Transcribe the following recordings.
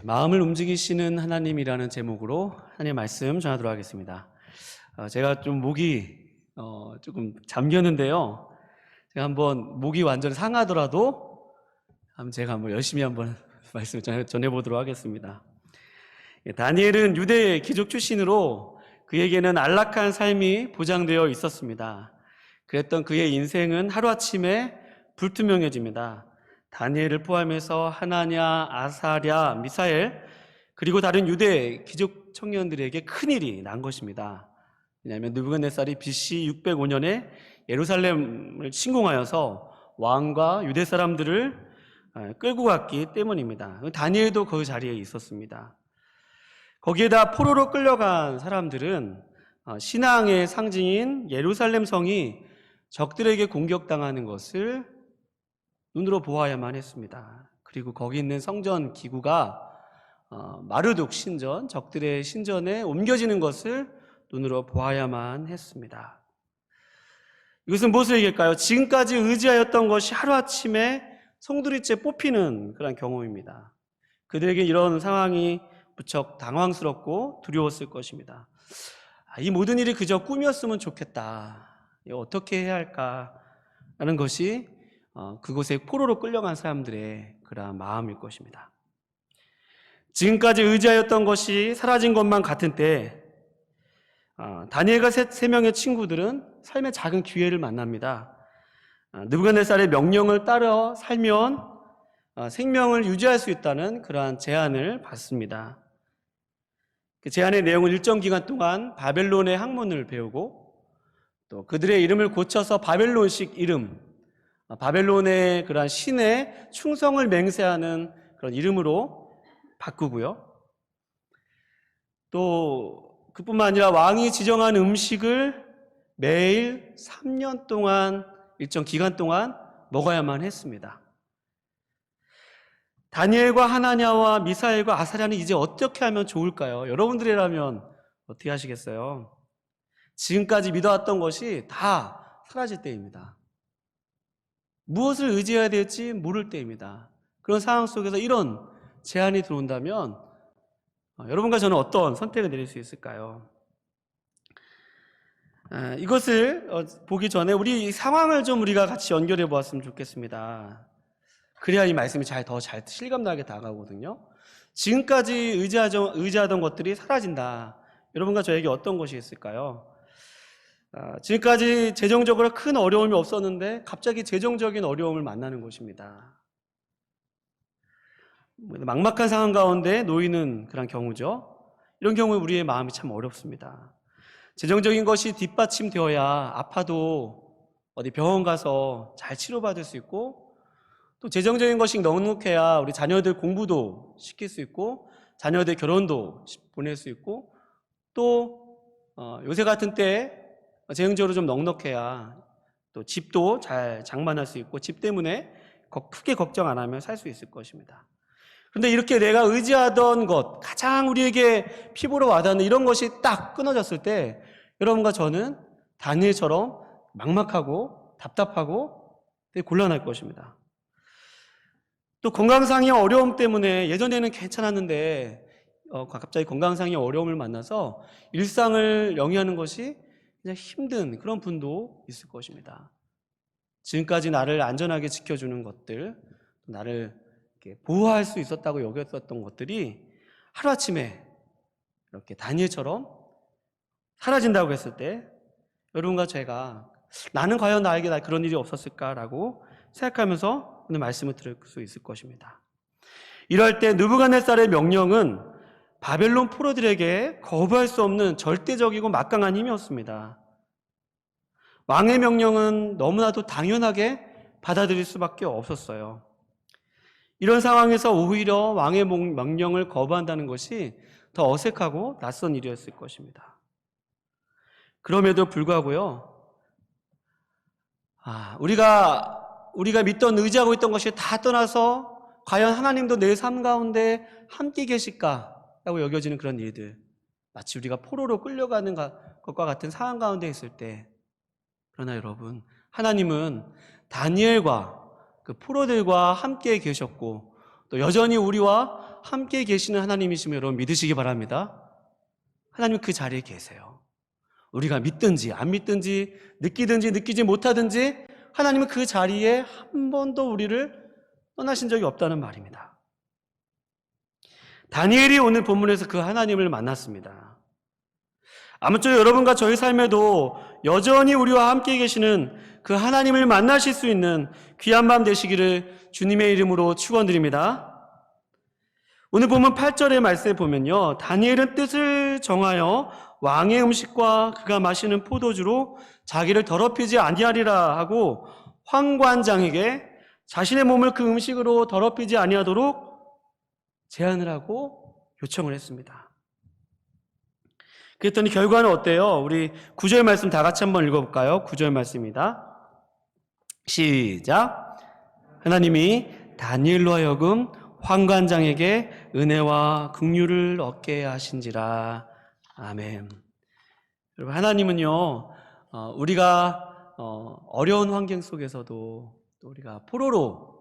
마음을 움직이시는 하나님이라는 제목으로 하나님의 말씀 전하도록 하겠습니다. 제가 좀 목이 조금 잠겼는데요. 제가 한번 목이 완전히 상하더라도 제가 한번 열심히 한번 말씀을 전해보도록 하겠습니다. 다니엘은 유대 귀족 출신으로 그에게는 안락한 삶이 보장되어 있었습니다. 그랬던 그의 인생은 하루아침에 불투명해집니다. 다니엘을 포함해서 하나냐, 아사랴, 미사엘 그리고 다른 유대 귀족 청년들에게 큰일이 난 것입니다. 왜냐하면 느부갓네살이 BC 605년에 예루살렘을 침공하여서 왕과 유대 사람들을 끌고 갔기 때문입니다. 다니엘도 그 자리에 있었습니다. 거기에다 포로로 끌려간 사람들은 신앙의 상징인 예루살렘 성이 적들에게 공격당하는 것을 눈으로 보아야만 했습니다. 그리고 거기 있는 성전 기구가 마르둑 신전, 적들의 신전에 옮겨지는 것을 눈으로 보아야만 했습니다. 이것은 무엇을 얘기할까요? 지금까지 의지하였던 것이 하루아침에 송두리째 뽑히는 그런 경험입니다. 그들에게 이런 상황이 무척 당황스럽고 두려웠을 것입니다. 이 모든 일이 그저 꿈이었으면 좋겠다. 어떻게 해야 할까라는 것이 그곳에 포로로 끌려간 사람들의 그러한 마음일 것입니다. 지금까지 의지하였던 것이 사라진 것만 같은 때 다니엘과 세 명의 친구들은 삶의 작은 기회를 만납니다. 느부갓네살의 명령을 따라 살면 생명을 유지할 수 있다는 그러한 제안을 받습니다. 그 제안의 내용은 일정 기간 동안 바벨론의 학문을 배우고 또 그들의 이름을 고쳐서 바벨론식 이름, 바벨론의 그러한 신에 충성을 맹세하는 그런 이름으로 바꾸고요. 또 그뿐만 아니라 왕이 지정한 음식을 매일 3년 동안 일정 기간 동안 먹어야만 했습니다. 다니엘과 하나냐와 미사엘과 아사랴는 이제 어떻게 하면 좋을까요? 여러분들이라면 어떻게 하시겠어요? 지금까지 믿어왔던 것이 다 사라질 때입니다. 무엇을 의지해야 될지 모를 때입니다. 그런 상황 속에서 이런 제안이 들어온다면 여러분과 저는 어떤 선택을 내릴 수 있을까요? 이것을 보기 전에 우리 상황을 좀 우리가 같이 연결해 보았으면 좋겠습니다. 그래야 이 말씀이 더 잘 실감나게 다가오거든요. 지금까지 의지하던 것들이 사라진다. 여러분과 저에게 어떤 것이 있을까요? 지금까지 재정적으로 큰 어려움이 없었는데 갑자기 재정적인 어려움을 만나는 것입니다. 막막한 상황 가운데 놓이는 그런 경우죠. 이런 경우에 우리의 마음이 참 어렵습니다. 재정적인 것이 뒷받침되어야 아파도 어디 병원 가서 잘 치료받을 수 있고 또 재정적인 것이 넉넉해야 우리 자녀들 공부도 시킬 수 있고 자녀들 결혼도 보낼 수 있고 또 요새 같은 때 재정적으로 좀 넉넉해야 또 집도 잘 장만할 수 있고 집 때문에 크게 걱정 안 하면 살 수 있을 것입니다. 그런데 이렇게 내가 의지하던 것, 가장 우리에게 피부로 와닿는 이런 것이 딱 끊어졌을 때 여러분과 저는 다니엘처럼 막막하고 답답하고 되게 곤란할 것입니다. 또 건강상의 어려움 때문에 예전에는 괜찮았는데 갑자기 건강상의 어려움을 만나서 일상을 영위하는 것이 그냥 힘든 그런 분도 있을 것입니다. 지금까지 나를 안전하게 지켜주는 것들, 나를 이렇게 보호할 수 있었다고 여겼었던 것들이 하루아침에 이렇게 다니엘처럼 사라진다고 했을 때 여러분과 제가 나는 과연 나에게 그런 일이 없었을까라고 생각하면서 오늘 말씀을 들을 수 있을 것입니다. 이럴 때 느부갓네살의 명령은 바벨론 포로들에게 거부할 수 없는 절대적이고 막강한 힘이었습니다. 왕의 명령은 너무나도 당연하게 받아들일 수밖에 없었어요. 이런 상황에서 오히려 왕의 명령을 거부한다는 것이 더 어색하고 낯선 일이었을 것입니다. 그럼에도 불구하고요, 우리가 믿던 의지하고 있던 것이 다 떠나서 과연 하나님도 내 삶 가운데 함께 계실까라고 여겨지는 그런 일들, 마치 우리가 포로로 끌려가는 것과 같은 상황 가운데 있을 때, 그러나 여러분, 하나님은 다니엘과 그 포로들과 함께 계셨고 또 여전히 우리와 함께 계시는 하나님이심을 여러분 믿으시기 바랍니다. 하나님은 그 자리에 계세요. 우리가 믿든지 안 믿든지 느끼든지 느끼지 못하든지 하나님은 그 자리에 한 번도 우리를 떠나신 적이 없다는 말입니다. 다니엘이 오늘 본문에서 그 하나님을 만났습니다. 아무쪼록 여러분과 저희 삶에도 여전히 우리와 함께 계시는 그 하나님을 만나실 수 있는 귀한 밤 되시기를 주님의 이름으로 축원드립니다. 오늘 본문 8절의 말씀에 보면요, 다니엘은 뜻을 정하여 왕의 음식과 그가 마시는 포도주로 자기를 더럽히지 아니하리라 하고 황관장에게 자신의 몸을 그 음식으로 더럽히지 아니하도록 제안을 하고 요청을 했습니다. 그랬더니 결과는 어때요? 우리 9절 말씀 다 같이 한번 읽어볼까요? 9절 말씀입니다. 시작. 하나님이 다니엘로 하여금 황관장에게 은혜와 긍휼을 얻게 하신지라. 아멘. 여러분, 하나님은요, 우리가 어려운 환경 속에서도 또 우리가 포로로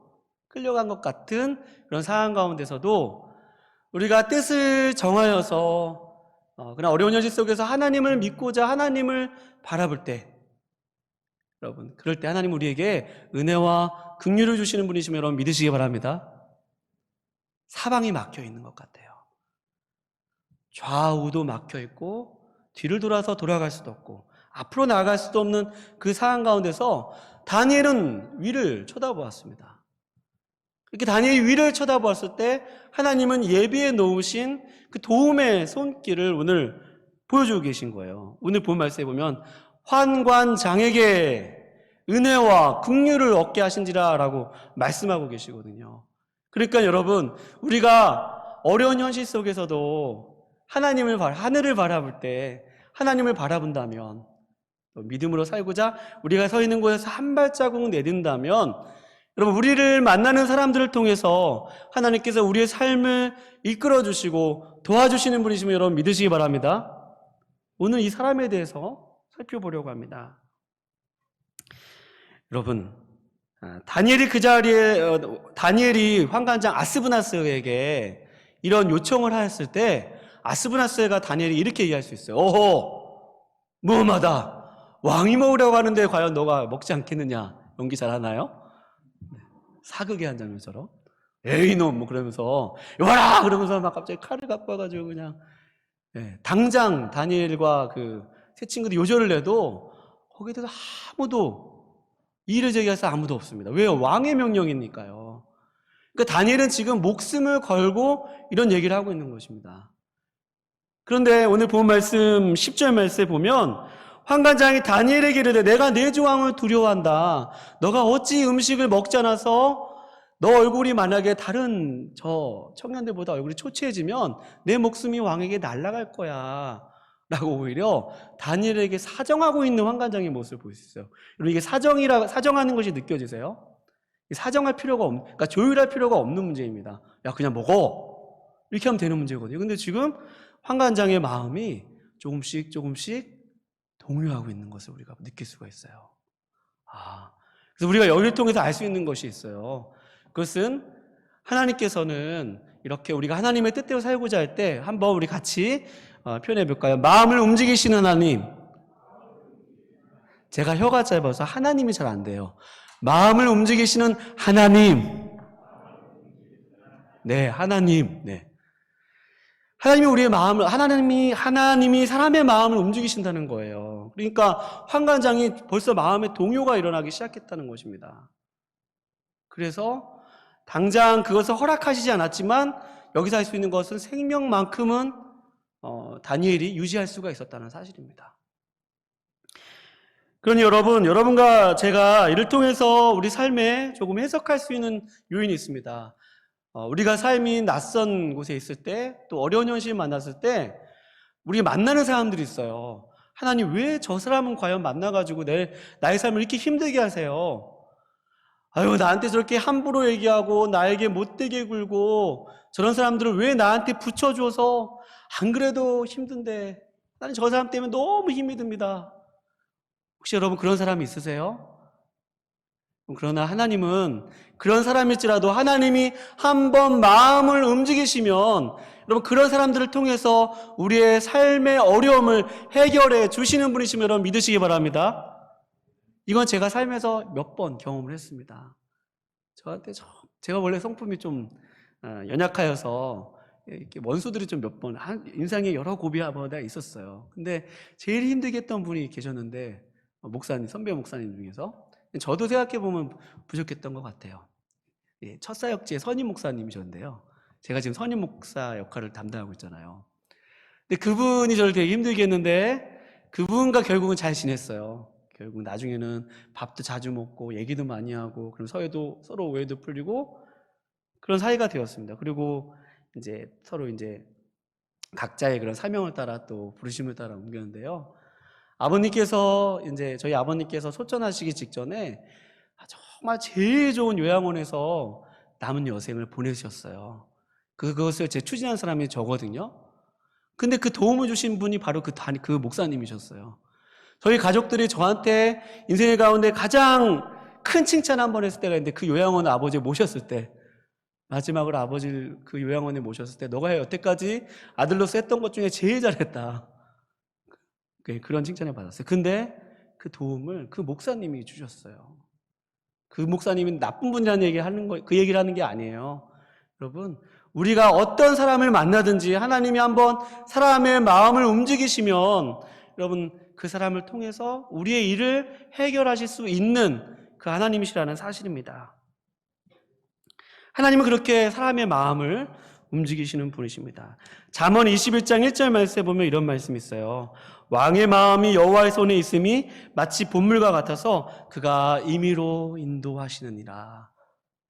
끌려간 것 같은 그런 상황 가운데서도 우리가 뜻을 정하여서 그런 어려운 현실 속에서 하나님을 믿고자 하나님을 바라볼 때, 여러분, 그럴 때 하나님 우리에게 은혜와 긍휼을 주시는 분이시면 여러분 믿으시기 바랍니다. 사방이 막혀 있는 것 같아요. 좌우도 막혀 있고 뒤를 돌아서 돌아갈 수도 없고 앞으로 나아갈 수도 없는 그 상황 가운데서 다니엘은 위를 쳐다보았습니다. 이렇게 다니엘이 위를 쳐다보았을 때 하나님은 예비해 놓으신 그 도움의 손길을 오늘 보여주고 계신 거예요. 오늘 본 말씀에 보면 환관장에게 은혜와 긍휼을 얻게 하신지라 라고 말씀하고 계시거든요. 그러니까 여러분, 우리가 어려운 현실 속에서도 하늘을 바라볼 때 하나님을 바라본다면, 믿음으로 살고자 우리가 서 있는 곳에서 한 발자국 내딘다면, 여러분, 우리를 만나는 사람들을 통해서 하나님께서 우리의 삶을 이끌어 주시고 도와주시는 분이시면 여러분 믿으시기 바랍니다. 오늘 이 사람에 대해서 살펴보려고 합니다. 여러분, 다니엘이 황관장 아스브나스에게 이런 요청을 하였을 때 아스브나스가 다니엘이 이렇게 얘기할 수 있어요. 오호, 무엄하다. 왕이 먹으려고 하는데 과연 너가 먹지 않겠느냐. 연기 잘하나요? 사극의 한 장면처럼 에이 놈 뭐 그러면서 와라 그러면서 막 갑자기 칼을 갖고 와가지고 그냥 당장 다니엘과 그 세 친구들이 요절을 내도 거기에 대해서 아무도 이의를 제기해서 아무도 없습니다. 왜요? 왕의 명령이니까요. 그러니까 다니엘은 지금 목숨을 걸고 이런 얘기를 하고 있는 것입니다. 그런데 오늘 본 말씀 10절 말씀에 보면 환관장이 다니엘에게 이르되 내가 내 조항을 두려워한다. 너가 어찌 음식을 먹지 않아서 너 얼굴이 만약에 다른 저 청년들보다 얼굴이 초췌해지면 내 목숨이 왕에게 날아갈 거야 라고 오히려 다니엘에게 사정하고 있는 환관장의 모습을 볼 수 있어요. 여러분, 이게 사정하는 것이 느껴지세요? 사정할 필요가 그러니까 조율할 필요가 없는 문제입니다. 야, 그냥 먹어 이렇게 하면 되는 문제거든요. 근데 지금 환관장의 마음이 조금씩 동요하고 있는 것을 우리가 느낄 수가 있어요. 그래서 우리가 여기를 통해서 알 수 있는 것이 있어요. 그것은 하나님께서는 이렇게 우리가 하나님의 뜻대로 살고자 할 때 한번 우리 같이 표현해 볼까요? 마음을 움직이시는 하나님. 제가 혀가 짧아서 하나님이 잘 안 돼요. 마음을 움직이시는 하나님. 네, 하나님. 네. 하나님이 우리의 마음을, 하나님이 사람의 마음을 움직이신다는 거예요. 그러니까 환관장이 벌써 마음에 동요가 일어나기 시작했다는 것입니다. 그래서 당장 그것을 허락하시지 않았지만 여기서 할 수 있는 것은 생명만큼은 다니엘이 유지할 수가 있었다는 사실입니다. 그러니 여러분과 제가 이를 통해서 우리 삶에 조금 해석할 수 있는 요인이 있습니다. 우리가 삶이 낯선 곳에 있을 때, 또 어려운 현실을 만났을 때 우리 만나는 사람들이 있어요. 하나님, 왜 저 사람은 과연 만나가지고 나의 삶을 이렇게 힘들게 하세요? 아유, 나한테 저렇게 함부로 얘기하고 나에게 못되게 굴고 저런 사람들을 왜 나한테 붙여줘서 안 그래도 힘든데 나는 저 사람 때문에 너무 힘이 듭니다. 혹시 여러분 그런 사람이 있으세요? 그러나 하나님은 그런 사람일지라도 하나님이 한번 마음을 움직이시면 여러분 그런 사람들을 통해서 우리의 삶의 어려움을 해결해 주시는 분이시면 여러분 믿으시기 바랍니다. 이건 제가 삶에서 몇 번 경험을 했습니다. 제가 원래 성품이 좀 연약하여서 이렇게 원수들이 좀 몇 번 인생에 여러 고비마다 있었어요. 근데 제일 힘들게 했던 분이 계셨는데 목사님, 선배 목사님 중에서 저도 생각해 보면 부족했던 것 같아요. 첫 사역지의 선임 목사님이셨는데요. 제가 지금 선임 목사 역할을 담당하고 있잖아요. 근데 그분이 저를 되게 힘들게 했는데 그분과 결국은 잘 지냈어요. 결국 나중에는 밥도 자주 먹고 얘기도 많이 하고 그럼 서로 오해도 풀리고 그런 사이가 되었습니다. 그리고 이제 서로 이제 각자의 그런 사명을 따라 또 부르심을 따라 옮겼는데요. 저희 아버님께서 소천하시기 직전에 정말 제일 좋은 요양원에서 남은 여생을 보내셨어요. 그것을 추진한 사람이 저거든요. 근데 그 도움을 주신 분이 바로 그 목사님이셨어요. 저희 가족들이 저한테 인생의 가운데 가장 큰 칭찬 한 번 했을 때가 있는데 그 요양원 아버지 모셨을 때 마지막으로 아버지를 그 요양원에 모셨을 때 너가 여태까지 아들로서 했던 것 중에 제일 잘했다. 그런 칭찬을 받았어요. 근데 그 도움을 그 목사님이 주셨어요. 그 목사님은 나쁜 분이라는 그 얘기를 하는 게 아니에요. 여러분, 우리가 어떤 사람을 만나든지 하나님이 한번 사람의 마음을 움직이시면 여러분 그 사람을 통해서 우리의 일을 해결하실 수 있는 그 하나님이시라는 사실입니다. 하나님은 그렇게 사람의 마음을 움직이시는 분이십니다. 잠언 21장 1절 말씀에 보면 이런 말씀이 있어요. 왕의 마음이 여호와의 손에 있음이 마치 봇물과 같아서 그가 임의로 인도하시느니라.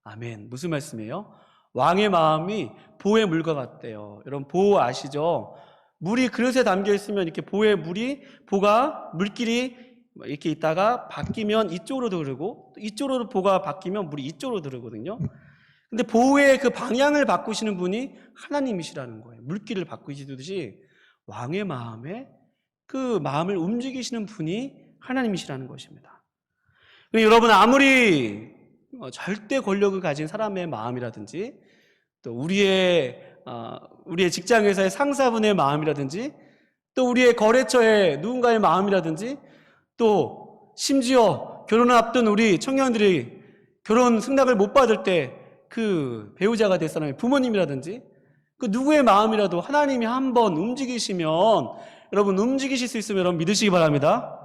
아멘. 무슨 말씀이에요? 왕의 마음이 보의 물과 같대요. 여러분 보 아시죠? 물이 그릇에 담겨 있으면 이렇게 보가 물길이 이렇게 있다가 바뀌면 이쪽으로 흐르고 이쪽으로 보가 바뀌면 물이 이쪽으로 흐르거든요. 근데 보의 그 방향을 바꾸시는 분이 하나님이시라는 거예요. 물길을 바꾸시듯이 왕의 마음에 그 마음을 움직이시는 분이 하나님이시라는 것입니다. 여러분 아무리 절대 권력을 가진 사람의 마음이라든지 또 우리의 직장에서의 상사분의 마음이라든지 또 우리의 거래처의 누군가의 마음이라든지 또 심지어 결혼을 앞둔 우리 청년들이 결혼 승낙을 못 받을 때 그 배우자가 될 사람의 부모님이라든지 그 누구의 마음이라도 하나님이 한번 움직이시면 여러분 움직이실 수 있으면 여러분 믿으시기 바랍니다.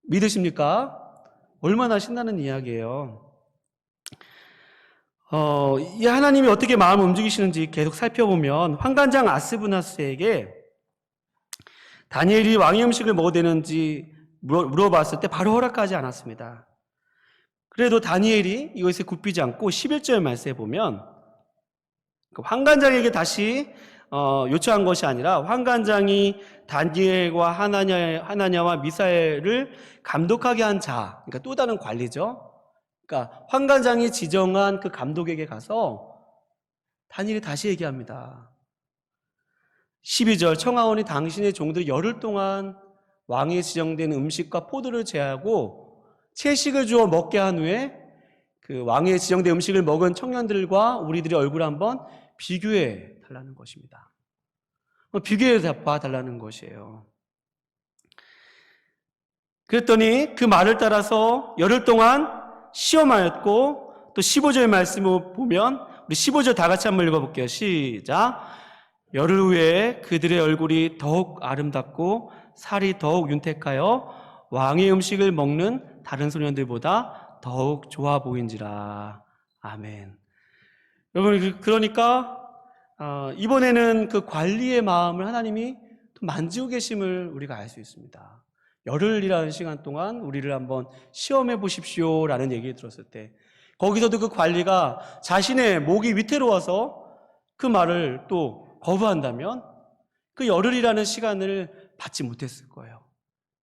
믿으십니까? 얼마나 신나는 이야기예요. 이 하나님이 어떻게 마음을 움직이시는지 계속 살펴보면 환관장 아스브나스에게 다니엘이 왕의 음식을 먹어도 되는지 물어봤을 때 바로 허락하지 않았습니다. 그래도 다니엘이 이것에 굽히지 않고 11절 말씀에 보면 환관장에게 다시 요청한 것이 아니라 환관장이 다니엘과 하나냐와 미사엘을 감독하게 한 자, 그러니까 또 다른 관리죠. 그러니까 환관장이 지정한 그 감독에게 가서 다니엘이 다시 얘기합니다. 12절 청하오니 당신의 종들이 열흘 동안 왕에 지정된 음식과 포도를 제하고 채식을 주어 먹게 한 후에 그 왕에 지정된 음식을 먹은 청년들과 우리들의 얼굴을 한번 비교해 달라는 것입니다. 비교해 봐달라는 것이에요. 그랬더니 그 말을 따라서 열흘 동안 시험하였고 또 15절 말씀을 보면 우리 15절 다 같이 한번 읽어볼게요. 시작. 열흘 후에 그들의 얼굴이 더욱 아름답고 살이 더욱 윤택하여 왕의 음식을 먹는 다른 소년들보다 더욱 좋아 보인지라. 아멘. 여러분 그러니까 이번에는 그 관리의 마음을 하나님이 만지고 계심을 우리가 알 수 있습니다. 열흘이라는 시간 동안 우리를 한번 시험해 보십시오 라는 얘기를 들었을 때 거기서도 그 관리가 자신의 목이 위태로워서 그 말을 또 거부한다면 그 열흘이라는 시간을 받지 못했을 거예요.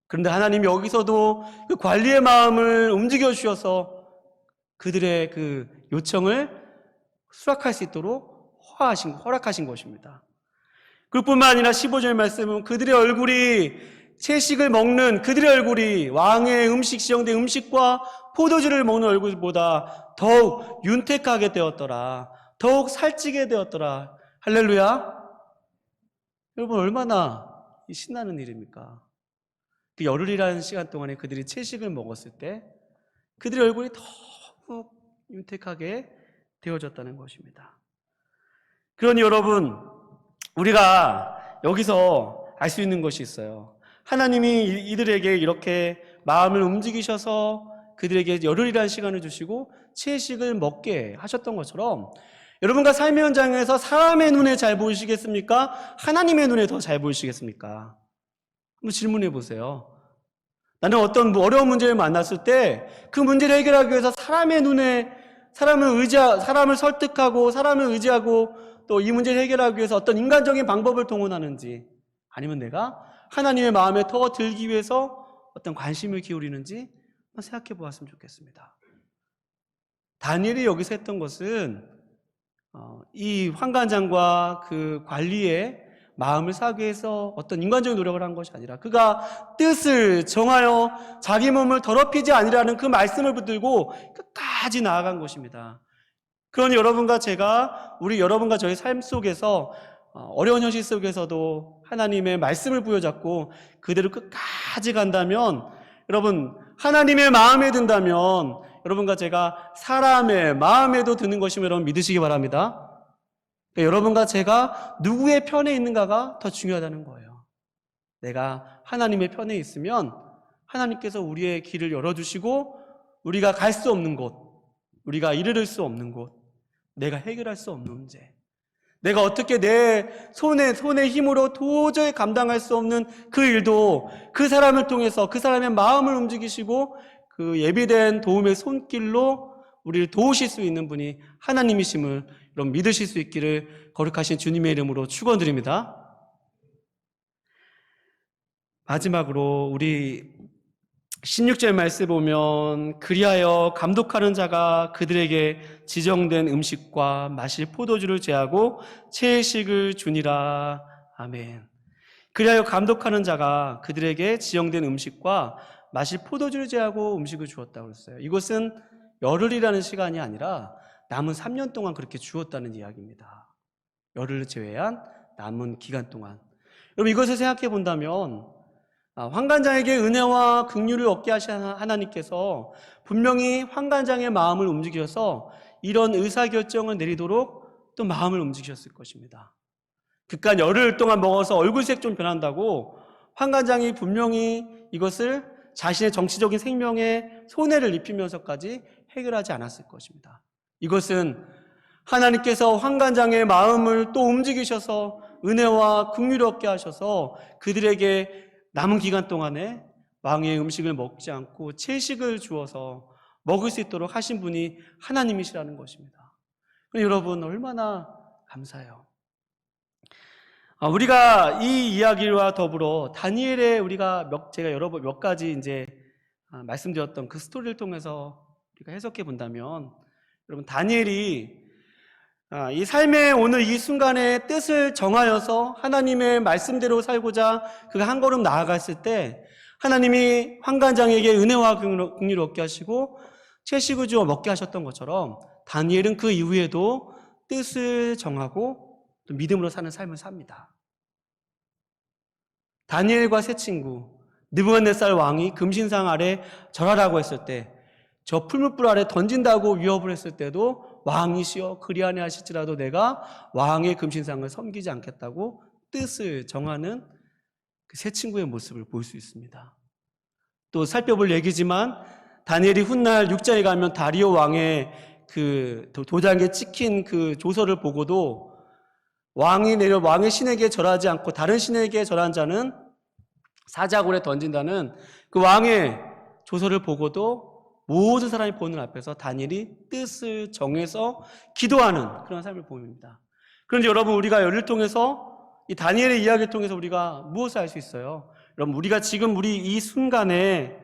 그런데 하나님이 여기서도 그 관리의 마음을 움직여 주셔서 그들의 그 요청을 수락할 수 있도록 허락하신 것입니다. 그뿐만 아니라 15절 말씀은 그들의 얼굴이 채식을 먹는 그들의 얼굴이 왕의 음식 지정된 음식과 포도주를 먹는 얼굴보다 더욱 윤택하게 되었더라. 더욱 살찌게 되었더라. 할렐루야. 여러분, 얼마나 신나는 일입니까? 그 열흘이라는 시간 동안에 그들이 채식을 먹었을 때 그들의 얼굴이 더욱 윤택하게 되어졌다는 것입니다. 그러니 여러분, 우리가 여기서 알 수 있는 것이 있어요. 하나님이 이들에게 이렇게 마음을 움직이셔서 그들에게 열흘이라는 시간을 주시고 채식을 먹게 하셨던 것처럼 여러분과 삶의 현장에서 사람의 눈에 잘 보이시겠습니까? 하나님의 눈에 더 잘 보이시겠습니까? 한번 질문해 보세요. 나는 어떤 어려운 문제를 만났을 때 그 문제를 해결하기 위해서 사람의 눈에 사람을 설득하고 사람을 의지하고 또 이 문제를 해결하기 위해서 어떤 인간적인 방법을 동원하는지, 아니면 내가 하나님의 마음에 더 들기 위해서 어떤 관심을 기울이는지 한번 생각해 보았으면 좋겠습니다. 다니엘이 여기서 했던 것은 이 환관장과 그 관리의 마음을 사기 위해서 어떤 인간적인 노력을 한 것이 아니라 그가 뜻을 정하여 자기 몸을 더럽히지 아니라는 그 말씀을 붙들고 끝까지 나아간 것입니다. 그러니 여러분과 저의 삶 속에서 어려운 현실 속에서도 하나님의 말씀을 부여잡고 그대로 끝까지 간다면, 여러분, 하나님의 마음에 든다면 여러분과 제가 사람의 마음에도 드는 것임을 여러분 믿으시기 바랍니다. 그러니까 여러분과 제가 누구의 편에 있는가가 더 중요하다는 거예요. 내가 하나님의 편에 있으면 하나님께서 우리의 길을 열어주시고 우리가 갈 수 없는 곳, 우리가 이르를 수 없는 곳, 내가 해결할 수 없는 문제, 내가 어떻게 내 손의 힘으로 도저히 감당할 수 없는 그 일도 그 사람을 통해서 그 사람의 마음을 움직이시고 그 예비된 도움의 손길로 우리를 도우실 수 있는 분이 하나님이심을 여러분 믿으실 수 있기를 거룩하신 주님의 이름으로 축원드립니다. 마지막으로 우리 16절 말씀 보면 그리하여 감독하는 자가 그들에게 지정된 음식과 마실 포도주를 제하고 채식을 주니라. 아멘. 그리하여 감독하는 자가 그들에게 지정된 음식과 마실 포도주를 제하고 음식을 주었다고 했어요. 이것은 열흘이라는 시간이 아니라 남은 3년 동안 그렇게 주었다는 이야기입니다. 열흘을 제외한 남은 기간 동안. 여러분, 이것을 생각해 본다면 환관장에게 은혜와 긍휼을 얻게 하신 하나님께서 분명히 환관장의 마음을 움직여서 이런 의사결정을 내리도록 또 마음을 움직이셨을 것입니다. 그깟 열흘 동안 먹어서 얼굴색 좀 변한다고 환관장이 분명히 이것을 자신의 정치적인 생명에 손해를 입히면서까지 해결하지 않았을 것입니다. 이것은 하나님께서 환관장의 마음을 또 움직이셔서 은혜와 긍휼을 얻게 하셔서 그들에게 남은 기간 동안에 왕의 음식을 먹지 않고 채식을 주어서 먹을 수 있도록 하신 분이 하나님이시라는 것입니다. 여러분, 얼마나 감사해요. 우리가 이 이야기와 더불어 다니엘의 제가 몇 가지 이제 말씀드렸던 그 스토리를 통해서 우리가 해석해 본다면, 여러분, 다니엘이 이 삶의 오늘 이 순간에 뜻을 정하여서 하나님의 말씀대로 살고자 그가 한 걸음 나아갔을 때 하나님이 환관장에게 은혜와 긍휼을 얻게 하시고 채식을 주어 먹게 하셨던 것처럼 다니엘은 그 이후에도 뜻을 정하고 또 믿음으로 사는 삶을 삽니다. 다니엘과 세 친구, 느부갓네살 왕이 금신상 아래 절하라고 했을 때, 저 풀무불 아래 던진다고 위협을 했을 때도 왕이시여 그리하네 하실지라도 내가 왕의 금신상을 섬기지 않겠다고 뜻을 정하는 그 세 친구의 모습을 볼 수 있습니다. 또 살펴볼 얘기지만 다니엘이 훗날 6장에 가면 다리오 왕의 그 도장에 찍힌 그 조서를 보고도 왕의 신에게 절하지 않고 다른 신에게 절한 자는 사자굴에 던진다는 그 왕의 조서를 보고도 모든 사람이 보는 앞에서 다니엘이 뜻을 정해서 기도하는 그런 삶을 보입니다. 그런데 여러분, 우리가 열을 통해서 이 다니엘의 이야기를 통해서 우리가 무엇을 알 수 있어요? 여러분, 우리가 지금 우리 이 순간에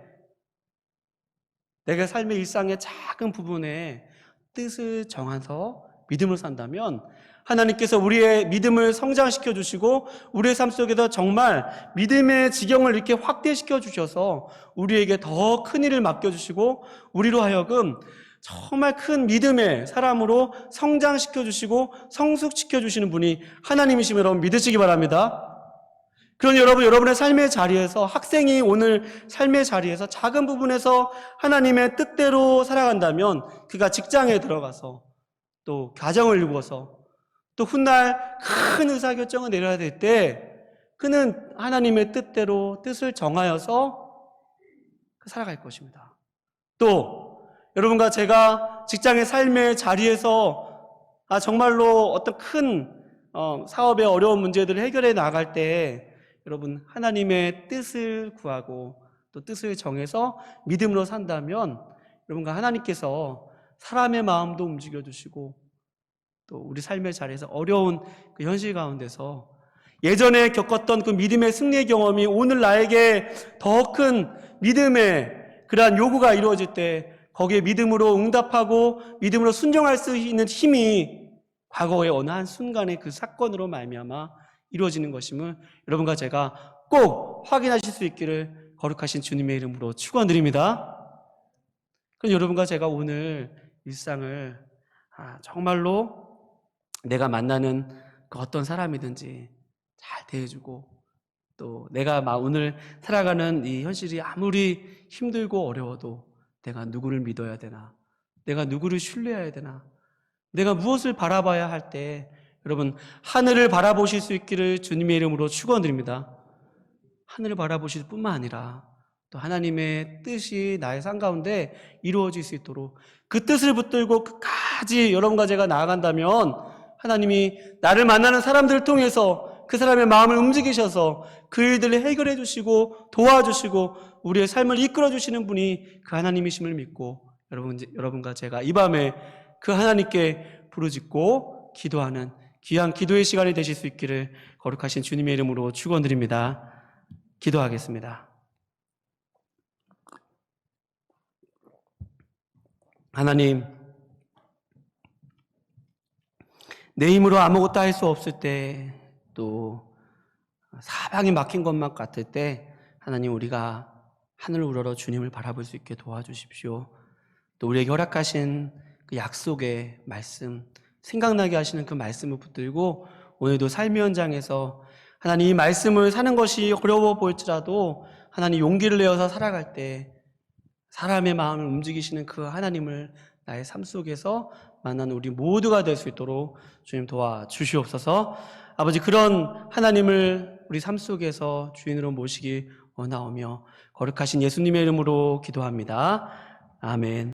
내가 삶의 일상의 작은 부분에 뜻을 정해서 믿음을 산다면 하나님께서 우리의 믿음을 성장시켜 주시고 우리의 삶 속에서 정말 믿음의 지경을 이렇게 확대시켜 주셔서 우리에게 더 큰 일을 맡겨주시고 우리로 하여금 정말 큰 믿음의 사람으로 성장시켜 주시고 성숙시켜 주시는 분이 하나님이심을 여러분 믿으시기 바랍니다. 그런 여러분의 삶의 자리에서, 학생이 오늘 삶의 자리에서 작은 부분에서 하나님의 뜻대로 살아간다면 그가 직장에 들어가서 또 가정을 이루어서 또 훗날 큰 의사결정을 내려야 될 때 그는 하나님의 뜻대로 뜻을 정하여서 살아갈 것입니다. 또 여러분과 제가 직장의 삶의 자리에서 정말로 어떤 큰 사업의 어려운 문제들을 해결해 나갈 때 여러분 하나님의 뜻을 구하고 또 뜻을 정해서 믿음으로 산다면 여러분과 하나님께서 사람의 마음도 움직여주시고 또 우리 삶의 자리에서 어려운 그 현실 가운데서 예전에 겪었던 그 믿음의 승리의 경험이 오늘 나에게 더 큰 믿음의 그러한 요구가 이루어질 때 거기에 믿음으로 응답하고 믿음으로 순종할 수 있는 힘이 과거의 어느 한 순간의 그 사건으로 말미암아 이루어지는 것임을 여러분과 제가 꼭 확인하실 수 있기를 거룩하신 주님의 이름으로 축원드립니다. 그럼 여러분과 제가 오늘 일상을 정말로 내가 만나는 그 어떤 사람이든지 잘 대해주고 또 내가 오늘 살아가는 이 현실이 아무리 힘들고 어려워도 내가 누구를 믿어야 되나, 내가 누구를 신뢰해야 되나, 내가 무엇을 바라봐야 할 때 여러분 하늘을 바라보실 수 있기를 주님의 이름으로 축원드립니다. 하늘을 바라보실 뿐만 아니라 또 하나님의 뜻이 나의 삶 가운데 이루어질 수 있도록 그 뜻을 붙들고 끝까지 여러분과 제가 나아간다면 하나님이 나를 만나는 사람들을 통해서 그 사람의 마음을 움직이셔서 그 일들을 해결해 주시고 도와주시고 우리의 삶을 이끌어 주시는 분이 그 하나님이심을 믿고 여러분과 제가 이 밤에 그 하나님께 부르짖고 기도하는 귀한 기도의 시간이 되실 수 있기를 거룩하신 주님의 이름으로 축원드립니다. 기도하겠습니다. 하나님, 내 힘으로 아무것도 할 수 없을 때, 또 사방이 막힌 것만 같을 때 하나님 우리가 하늘을 우러러 주님을 바라볼 수 있게 도와주십시오. 또 우리에게 허락하신 그 약속의 말씀, 생각나게 하시는 그 말씀을 붙들고 오늘도 삶의 현장에서 하나님 이 말씀을 사는 것이 어려워 보일지라도 하나님 용기를 내어서 살아갈 때 사람의 마음을 움직이시는 그 하나님을 나의 삶 속에서 만나는 우리 모두가 될 수 있도록 주님 도와주시옵소서. 아버지, 그런 하나님을 우리 삶 속에서 주인으로 모시기 원하오며 거룩하신 예수님의 이름으로 기도합니다. 아멘.